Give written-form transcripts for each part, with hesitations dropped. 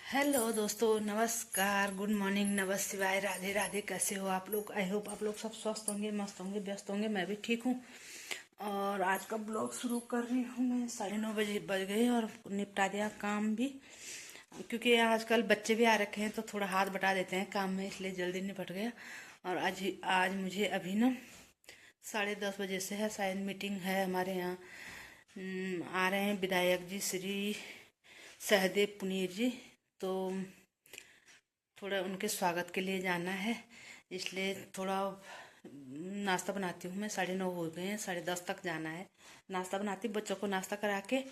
Hello दोस्तों, नमस्कार, good morning, नमः शिवाय, राधे राधे। कैसे हो आप लोग? आई होप आप लोग सब स्वस्थ होंगे, मस्त होंगे, व्यस्त होंगे। मैं भी ठीक हूँ। और आज का ब्लॉग शुरू कर रही हूँ मैं। 9:30 बजे बज गए और निपटा दिया काम भी, क्योंकि आजकल बच्चे भी आ रखे हैं तो थोड़ा हाथ बटा देते हैं काम में, इसलिए जल्दी निपट गया। और आज मुझे अभी ना 10:30 बजे से है शायद मीटिंग है हमारे यहाँ। आ रहे हैं विधायक जी श्री सहदेव पुनीर जी, तो थोड़ा उनके स्वागत के लिए जाना है, इसलिए थोड़ा नाश्ता बनाती हूँ मैं। 9:30 हो गए हैं, 10:30 तक जाना है। नाश्ता बनाती, बच्चों को नाश्ता करा के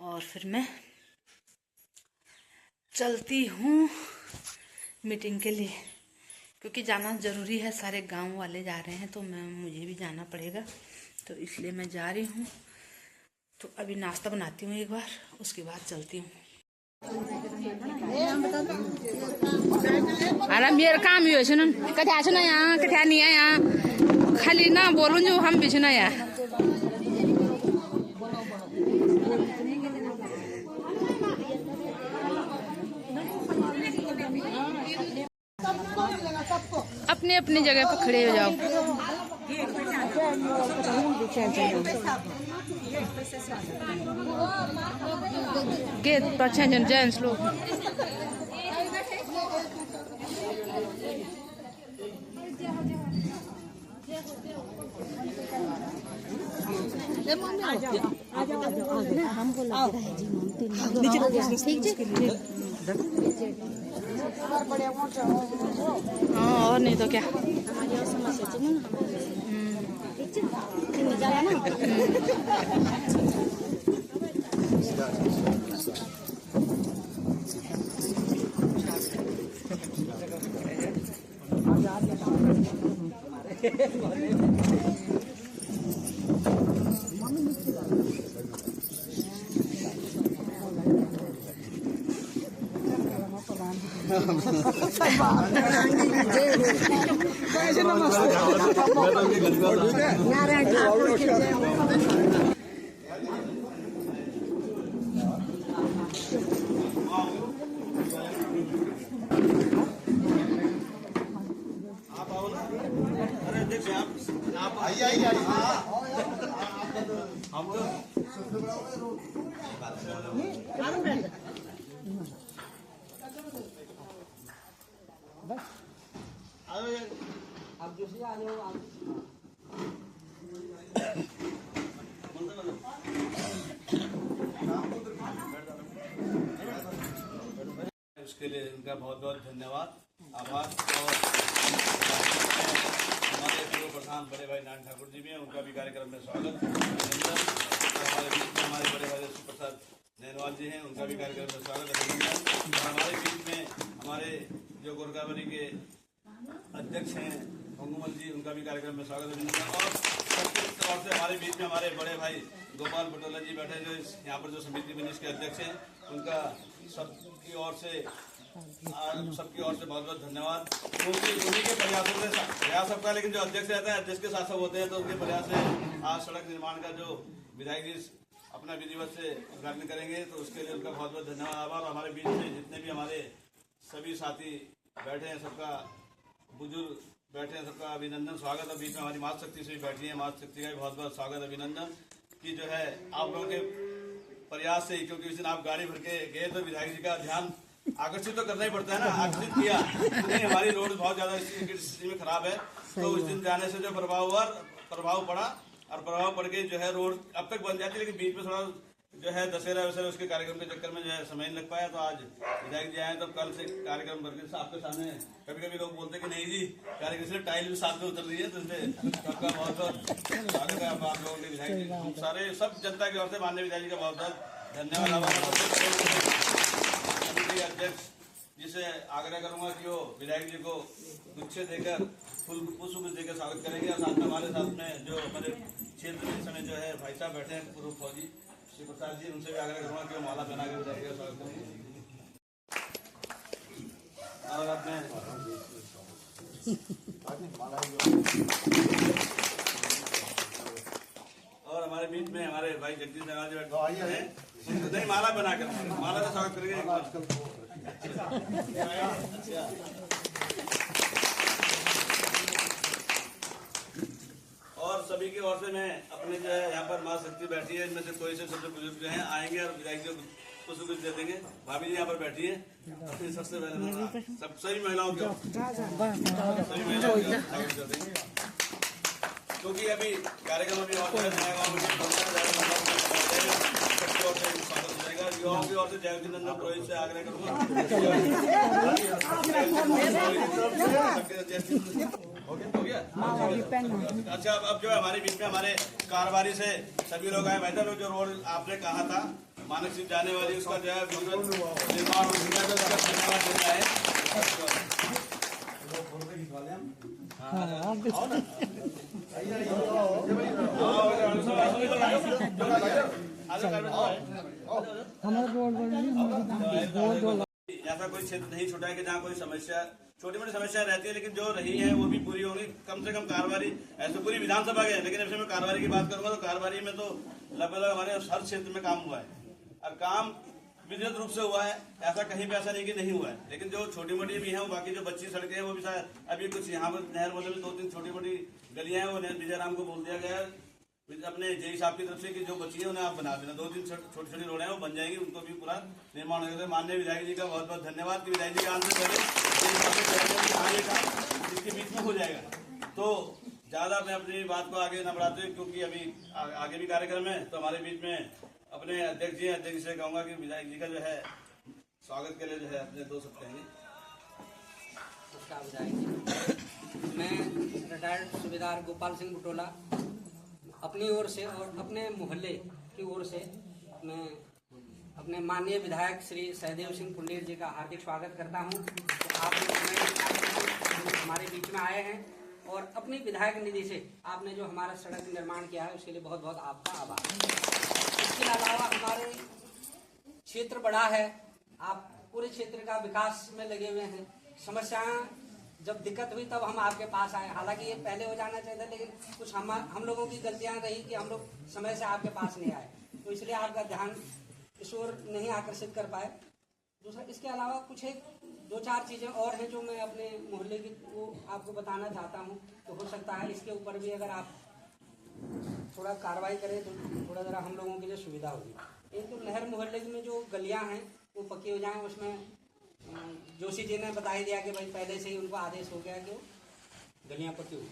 और फिर मैं चलती हूँ मीटिंग के लिए, क्योंकि जाना ज़रूरी है। सारे गांव वाले जा रहे हैं तो मुझे भी जाना पड़ेगा, तो इसलिए मैं जा रही हूँ। तो अभी नाश्ता बनाती हूँ एक बार, उसके बाद चलती हूँ। अरे मेरे काम यो छन कथा छ न यहाँ कथा नहीं है यहाँ खाली ना बोलूं जो हम भी छ न यहाँ अपने अपनी जगह पर खड़े हो जाओ। गेट पर छन जेंट्स लोग हाँ, और नहीं तो क्या। उसके लिए उनका बहुत बहुत धन्यवाद, आभार। और हमारे पूर्व प्रधान बड़े भाई नारायण ठाकुर जी भी हैं, उनका भी कार्यक्रम में स्वागत। हमारे बीच में हमारे बड़े भाई सुप्रसाद नैनवाल जी हैं, उनका भी कार्यक्रम में स्वागत, अभिनंदन। और हमारे बीच में हमारे जो गोरखावली के अध्यक्ष हैं होंगुमल जी, उनका भी कार्यक्रम में स्वागत, अभिनंदन। और सबके तौर से हमारे बीच में हमारे बड़े भाई गोपाल पटोला जी बैठे, जो यहाँ पर जो समिति मिनिस्ट के अध्यक्ष हैं, उनका सबकी ओर से बहुत बहुत धन्यवाद। उन्हीं के प्रयासों से प्रयास सबका, लेकिन जो अध्यक्ष रहता है, अध्यक्ष के साथ सब होते हैं, तो उनके प्रयास से आज सड़क निर्माण का जो विधायक जी अपना विधिवत से उद्घाटन करेंगे, तो उसके लिए उनका बहुत बहुत धन्यवाद, आभार। हमारे बीच में जितने भी हमारे सभी साथी बैठे हैं, सबका बुजुर्ग बैठे हैं, सबका अभिनंदन, स्वागत। और बीच में हमारी मातृ शक्ति से भी बैठी है, मातृ शक्ति का भी बहुत बहुत स्वागत, अभिनंदन। कि जो है आप लोगों के प्रयास से, क्योंकि उस दिन आप गाड़ी भर के गए तो विधायक जी का ध्यान आकर्षित तो करना ही पड़ता है ना, आकर्षित किया। नहीं, हमारी रोड बहुत ज्यादा स्थिति में खराब है, तो उस दिन जाने से जो प्रभाव पड़ा, और प्रभाव पड़ के जो है रोड अब तक बन जाती है, लेकिन बीच में थोड़ा जो है दशहरा वशहरा उसके कार्यक्रम के चक्कर में जो है समय नहीं लग पाया। तो आज विधायक जी आए, तो कल से कार्यक्रम करके आपके सामने। कभी कभी लोग बोलते कि नहीं जी कार्यक्रम से टाइल भी साथ में उतर रही है, तो इसलिए सबका बहुत बहुत स्वागत है आप लोगों के। विधायक जी सारे सब जनता की ओर से माननीय विधायक जी का बहुत बहुत धन्यवाद। अध्यक्ष जी से आग्रह करूंगा कि वो विधायक जी को गुच्छे देकर फूल पुष्प देकर स्वागत करेंगे। और साथ में हमारे साथ में जो हमारे क्षेत्र में इस समय जो है भाई साहब बैठे हैं पूर्व फौजी श्री प्रसाद जी, उनसे भी आग्रह करूंगा कि वो माला बना के विधायक का स्वागत करेंगे। और अपने और हमारे बीच में हमारे भाई जगदीश नगर जी बैठे हैं, नहीं माला बनाकर माला का स्वागत करेंगे। और सभी की ओर से मैं अपने जो है यहाँ पर माँ शक्ति बैठी है, इनमें से कोई से सबसे बुजुर्ग जो हैं आएंगे और विदाई को कुछ दे देंगे। भाभी जी यहाँ पर बैठी है, अपनी सबसे पहले सब सभी महिलाओं की सभी महिलाओं की स्वागत कर देंगे, क्योंकि अभी कार्यक्रम अभी और है, नया गाँव में सबकी ओर से स्वागत हो जाएगा। युवाओं की ओर से जयवती नंदन पुरोहित से आग्रह करूंगा। हो गया? अच्छा, अब जो है हमारे बीच में हमारे कारोबारी से सभी लोग आए। बेहतर जो रोल आपने कहा था मानक सिंह जाने वाली, उसका जो है निर्माण धन्यवाद देना है। ऐसा कोई क्षेत्र नहीं छूटा है कि जहाँ कोई समस्या, छोटी मोटी समस्या रहती है, लेकिन जो रही है वो भी पूरी होगी। कम से कम कारोबारी, ऐसे पूरी विधानसभा के, लेकिन ऐसे में कारोबारी की बात करूंगा तो कारोबारी में तो लगभग हमारे हर क्षेत्र में काम हुआ है और काम विधिवत रूप से हुआ है। ऐसा कहीं पे ऐसा नहीं कि नहीं हुआ है, लेकिन जो छोटी मोटी भी है वो बाकी जो बच्ची सड़कें हैं वो भी शायद अभी कुछ यहाँ पर नहर मोहल्ले में 2-3 छोटी मोटी गलियां हैं, वो विजय राम को बोल दिया गया है अपने जेई साहब की तरफ से कि जो बची है उन्हें आप बना देना। 2-3 छोटी छोटी रोड है वो बन जाएंगी, उनको भी पूरा निर्माण होगा। माननीय विधायक जी का बहुत बहुत धन्यवाद कि विधायक जी का आने से पहले इसके बीच में हो जाएगा। तो ज्यादा मैं अपनी बात को आगे न बढ़ाते हुए, क्योंकि अभी आगे भी कार्यक्रम है, तो हमारे बीच में अपने अध्यक्ष जी से कहूंगा कि विधायक जी का जो है स्वागत के लिए जो है अपने 2 शब्द कहेंगे। मैं रिटायर्ड सूबेदार गोपाल सिंह बुटोला अपनी ओर से और अपने मोहल्ले की ओर से मैं अपने माननीय विधायक श्री सहदेव सिंह पुंडेर जी का हार्दिक स्वागत करता हूं। तो आप हमारे बीच में आए हैं और अपनी विधायक निधि से आपने जो हमारा सड़क निर्माण किया है उसके लिए बहुत बहुत आपका आभार। इसके अलावा हमारे क्षेत्र बड़ा है, आप पूरे क्षेत्र का विकास में लगे हुए हैं। समस्याएं जब दिक्कत हुई तब हम आपके पास आए, हालांकि ये पहले हो जाना चाहिए था, लेकिन कुछ हम लोगों की गलतियां रही कि हम लोग समय से आपके पास नहीं आए, तो इसलिए आपका ध्यान इस ओर नहीं आकर्षित कर पाए। दूसरा, इसके अलावा कुछ 2-4 चीज़ें और हैं जो मैं अपने मोहल्ले की वो आपको बताना चाहता हूँ। तो हो सकता है इसके ऊपर भी अगर आप थोड़ा कार्रवाई करें तो थोड़ा ज़रा हम लोगों के लिए सुविधा होगी। एक तो नहर मोहल्ले में जो गलियाँ हैं वो पक्की हो जाएँ। उसमें जोशी जी ने बता ही दिया कि भाई पहले से ही उनको आदेश हो गया कि वो गलियाँ पक्की हुई।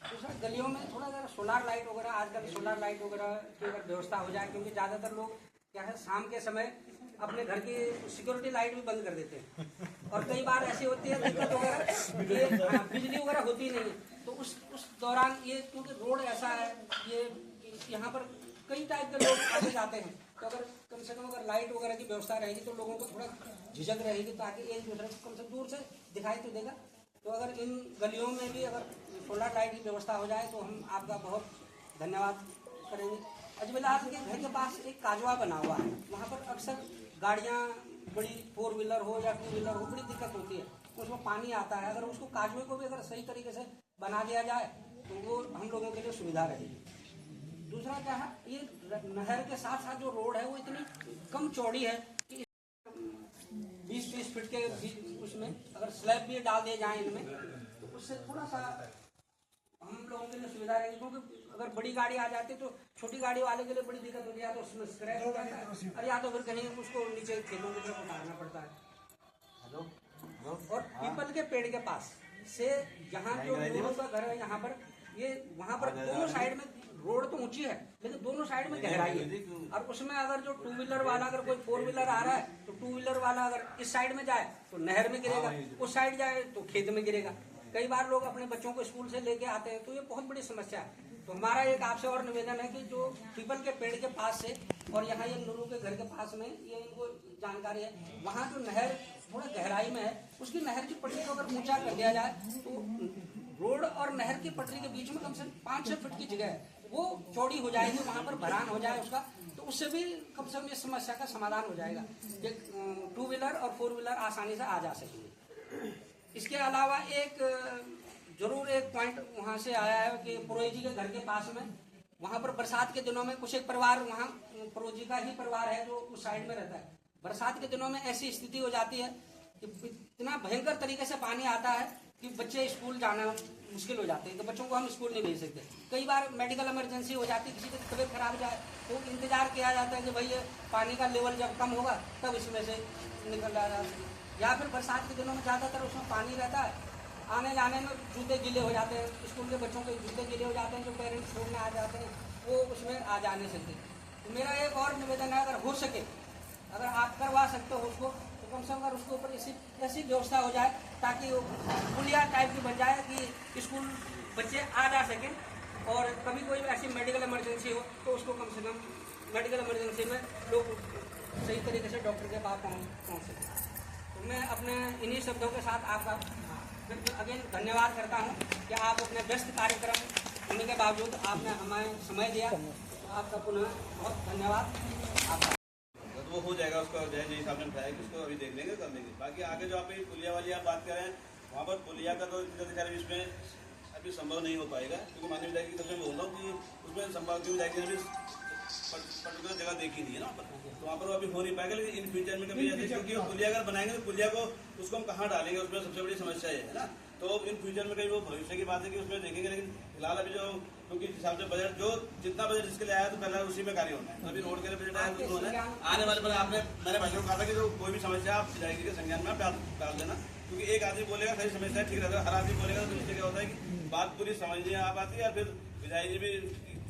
दूसरा, गलियों में थोड़ा ज़रा सोलार लाइट वगैरह, आजकल सोलार लाइट वगैरह की अगर व्यवस्था हो जाए, क्योंकि ज़्यादातर लोग क्या है शाम के समय अपने घर की सिक्योरिटी लाइट भी बंद कर देते हैं और कई बार ऐसी होती है दिक्कत वगैरह, ये बिजली वगैरह होती नहीं है, तो उस दौरान ये क्योंकि रोड ऐसा है, ये यहाँ पर कई टाइप के लोग आते जाते हैं, तो अगर कम से कम अगर लाइट वगैरह की व्यवस्था रहेगी तो लोगों को थोड़ा झिझक रहेगी, ताकि एक दूसरे को कम से दूर से दिखाई तो देगा। तो अगर इन गलियों में भी अगर सोलर लाइट की व्यवस्था हो जाए तो हम आपका बहुत धन्यवाद करेंगे। अजमेलास के घर के पास एक काजवा बना हुआ है, वहाँ पर अक्सर गाड़ियाँ बड़ी 4 व्हीलर हो या 2 व्हीलर हो, बड़ी दिक्कत होती है, उसमें पानी आता है। अगर उसको काजवे को भी अगर सही तरीके से बना दिया जाए तो वो हम लोगों के लिए सुविधा रहेगी। दूसरा क्या है, ये नहर के साथ साथ जो रोड है वो इतनी कम चौड़ी है कि 20-20 फीट के उसमें अगर स्लैब भी डाल दिए जाए इनमें तो उससे थोड़ा सा हम लोगों के लिए सुविधा रहेगी। क्योंकि अगर बड़ी गाड़ी आ जाती तो छोटी गाड़ी वाले के लिए बड़ी दिक्कत होती है, या तो उसमें स्क्रैच हो जाता है और या तो फिर कहीं उसको नीचे खेतों की तरफ उतारना पड़ता है। और पीपल के पेड़ के पास से यहाँ जो लोगों का घर है यहाँ पर, ये वहाँ पर दोनों साइड में रोड तो ऊंची है लेकिन दोनों साइड में गहराई है, और उसमें अगर जो 2 व्हीलर वाला अगर कोई 4 व्हीलर आ रहा है तो 2 व्हीलर वाला अगर इस साइड में जाए तो नहर में गिरेगा, उस साइड जाए तो खेत में गिरेगा। कई बार लोग अपने बच्चों को स्कूल से लेके आते हैं, तो ये बहुत बड़ी समस्या है। तो हमारा एक आपसे और निवेदन है कि जो पीपल के पेड़ के पास से और यहाँ ये नुरू के घर के पास में ये इनको जानकारी है, वहाँ जो नहर थोड़ा गहराई में है, उसकी नहर की पटरी को अगर ऊंचा कर दिया जाए तो रोड और नहर की पटरी के बीच में कम से कम 5-6 फीट की जगह है, वो चौड़ी हो जाएगी, वहाँ पर भरान हो जाए उसका, तो उससे भी कम से कम इस समस्या का समाधान हो जाएगा। 2 व्हीलर और 4 व्हीलर आसानी से आ जा सकेंगे। इसके अलावा एक जरूर एक पॉइंट वहाँ से आया है कि पुरोहित जी के घर के पास में, वहाँ पर बरसात के दिनों में कुछ एक परिवार, वहाँ पुरोहित जी का ही परिवार है जो उस साइड में रहता है, बरसात के दिनों में ऐसी स्थिति हो जाती है कि इतना भयंकर तरीके से पानी आता है कि बच्चे स्कूल जाना मुश्किल हो जाते हैं। तो बच्चों को हम स्कूल नहीं भेज सकते। कई बार मेडिकल इमरजेंसी हो जाती है, किसी की तबीयत खराब जाए तो इंतजार किया जाता है कि भाई ये पानी का लेवल जब कम होगा तब इसमें से निकल जाएगा। या फिर बरसात के दिनों में ज़्यादातर उसमें पानी रहता है, आने जाने में जूते गीले हो जाते हैं, स्कूल के बच्चों के जूते गीले हो जाते हैं, जो पेरेंट्स छोड़ने आ जाते हैं वो उसमें आ जा नहीं सकते। तो मेरा एक और निवेदन है, अगर हो सके, अगर आप करवा सकते हो उसको, तो कम से कम अगर उसके ऊपर ऐसी व्यवस्था हो जाए ताकि वो पुलिया टाइप की बन जाए कि स्कूल बच्चे आ जा सकें, और कभी कोई ऐसी मेडिकल इमरजेंसी हो तो उसको कम से कम मेडिकल इमरजेंसी में लोग सही तरीके से डॉक्टर के पास पहुँच सकें। तो मैं अपने इन्हीं शब्दों के साथ आपका अगेन धन्यवाद करता हूँ कि आप अपने व्यस्त कार्यक्रम होने के बावजूद आपने हमें समय दिया। आपका पुनः बहुत धन्यवाद। आपका तो वो हो जाएगा, उसका जय साहब ने बताया कि उसको अभी देख लेंगे, कर लेंगे। बाकी आगे जो आप पुलिया वाली आप बात करें, वहाँ पर पुलिया का तो इसमें अभी संभव नहीं हो पाएगा, क्योंकि माननीय विधायक की तरफ से बोल रहा हूँ कि उसमें संभव की विधायक ने भी पर्टिकुलर जगह देखी नहीं है ना, तो वहाँ पर अभी हो नहीं पाएगा। लेकिन इन फ्यूचर में कभी ऐसे, क्योंकि पुलिया अगर बनाएंगे तो पुलिया को उसको हम कहाँ डालेंगे, उसमें सबसे बड़ी समस्या है ना। तो इन फ्यूचर में कहीं वो भविष्य की बात है कि उसमें देखेंगे। लेकिन फिलहाल अभी जो, क्योंकि हिसाब से बजट जो जितना बजट जिसके लिए आया तो पहले उसी में कार्य होना है। अभी रोड के लिए बजट आया तो होना है। आने वाले पर आपने मैंने भाइयों को कहा था कि जो कोई भी समस्या आप विधायक जी के संज्ञान में आप डाल देना, क्योंकि एक आदमी बोलेगा सही समस्या ठीक रहता है, हर आदमी बोलेगा तो इससे क्या होता है कि बात पूरी समझ नहीं आ पाती है, और फिर विधायक जी भी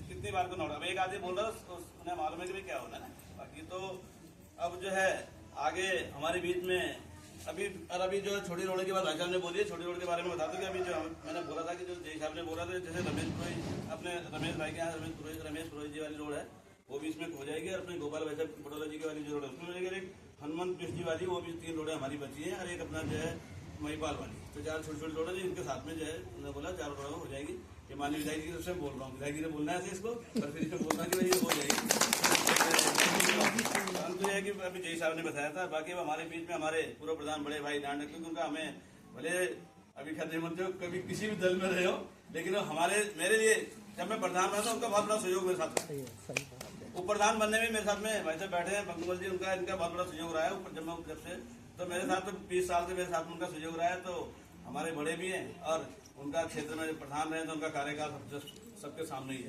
कितनी बार को नोट, अब एक आदमी बोल रहा है उन्हें मालूम है कि क्या होना है ना। बाकी तो अब जो है आगे हमारे बीच में अभी जो छोटी रोड की बात भाई साहब ने बोली है, छोटी रोड के बारे में बता दो कि अभी जो मैंने बोला था कि जो जय साहब ने बोला था, जैसे रमेश भाई के यहाँ रमेश पुरोहित जी वाली रोड है वो भी इसमें हो जाएगी, और अपने गोपाल भाई साहब पटोला जी की वाली जो रोड है उसमें हो जाएगी। एक हनुमान कृष्ण जी वाली, वो भी 3 रोडें हमारी बची हैं, और एक अपना जो है महिपाल वाली, तो 4 छोटी छोटी रोड है इनके साथ में जो है उन्होंने बोला 4 रोड हो जाएगी। ये माननीय विधायक जी की तरफ से बोल रहा हूँ, विधायक जी ने बोलना है इसको, और फिर इसमें बोलना कि भाई ये हो जाएगी। तो है कि अभी जय साहब ने बताया था। बाकी अब हमारे बीच में हमारे पूर्व प्रधान बड़े भाई ध्यान रखें, उनका हमें भले अभी खतरे मंत्री हो, कभी किसी भी दल में रहे हो, लेकिन मेरे लिए जब मैं प्रधान बना था उनका बहुत बड़ा सहयोग मेरे साथ, उप प्रधान बनने में मेरे साथ में भाई साहब बैठे हैं बंगुमल जी, इनका बहुत बड़ा सहयोग रहा है जब से, तो मेरे साथ तो 20 साल से मेरे साथ में उनका सहयोग रहा है। तो हमारे बड़े भी हैं, और उनका क्षेत्र में प्रधान रहे तो उनका कार्यकाल सबके सामने ही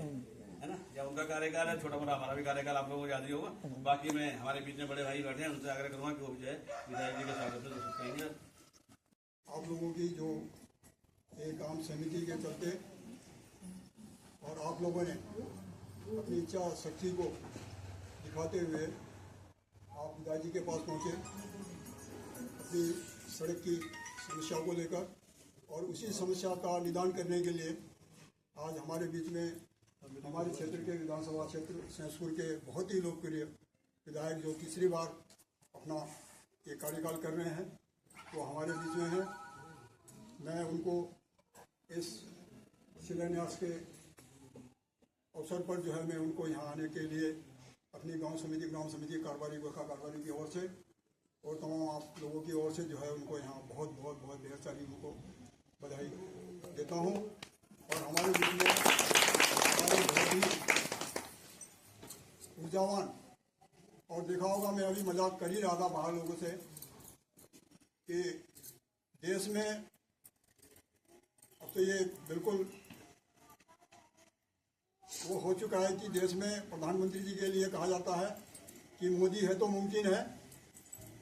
है ना, या उनका कार्यकाल है छोटा मोटा, हमारा भी कार्यकाल आप लोगों को याद ही होगा। बाकी मैं हमारे बीच में बड़े भाई बैठे हैं, उनसे आग्रह करूंगा कि वो भी जो है विधायक जी के स्वागत में कहेंगे। आप लोगों की जो एक आम समिति के चलते और आप लोगों ने अपनी इच्छा शक्ति को दिखाते हुए आप विधायक जी के पास पहुंचे अपनी सड़क की समस्या को लेकर, और उसी समस्या का निदान करने के लिए आज हमारे बीच में हमारे क्षेत्र के विधानसभा क्षेत्र सहसपुर के बहुत ही लोकप्रिय विधायक जो तीसरी बार अपना ये कार्यकाल कर रहे हैं, वो हमारे बीच में हैं। मैं उनको इस शिलान्यास के अवसर पर जो है मैं उनको यहाँ आने के लिए अपनी ग्राम समिति कारोबारी की ओर से और तमाम आप लोगों की ओर से जो है उनको यहाँ बहुत ढेर सारी उनको बधाई देता हूँ। और हमारे बीच में हमारे बहुत ही ऊर्जावान, और देखा होगा मैं अभी मजाक कर ही रहा था बाहर लोगों से कि देश में अब तो ये बिल्कुल वो हो चुका है कि देश में प्रधानमंत्री जी के लिए कहा जाता है कि मोदी है तो मुमकिन है,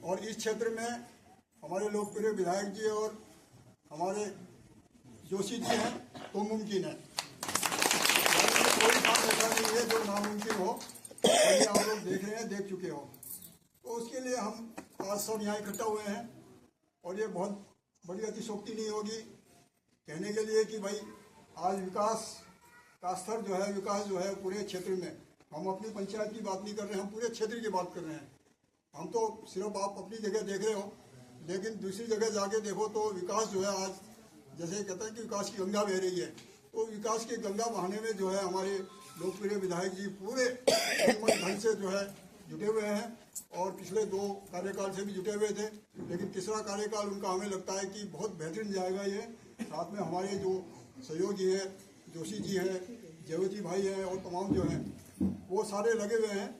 और इस क्षेत्र में हमारे लोकप्रिय विधायक जी और हमारे जोशी जी हैं तो मुमकिन है। कोई काम ऐसा नहीं है जो नामुमकिन हो, ये आप लोग देख रहे हैं, देख चुके हो। तो उसके लिए हम आज सब यहाँ इकट्ठा हुए हैं, और ये बहुत बड़ी अतिशोक्ति नहीं होगी कहने के लिए कि भाई आज विकास का स्तर जो है, विकास जो है पूरे क्षेत्र में, हम अपनी पंचायत की बात नहीं कर रहे हैं, हम पूरे क्षेत्र की बात कर रहे हैं। हम तो सिर्फ आप अपनी जगह देख रहे हो, लेकिन दूसरी जगह जाके देखो तो विकास जो है आज जैसे कहते हैं कि विकास की गंगा बह रही है, तो विकास की गंगा बहाने में जो है हमारे लोकप्रिय विधायक जी पूरे ढंग से जो है जुटे हुए हैं, और पिछले 2 कार्यकाल से भी जुटे हुए थे, लेकिन तीसरा कार्यकाल उनका हमें लगता है कि बहुत बेहतरीन जाएगा ये। साथ में हमारे जो सहयोगी हैं, जोशी जी हैं, जयवती भाई हैं, और तमाम जो हैं वो सारे लगे हुए हैं।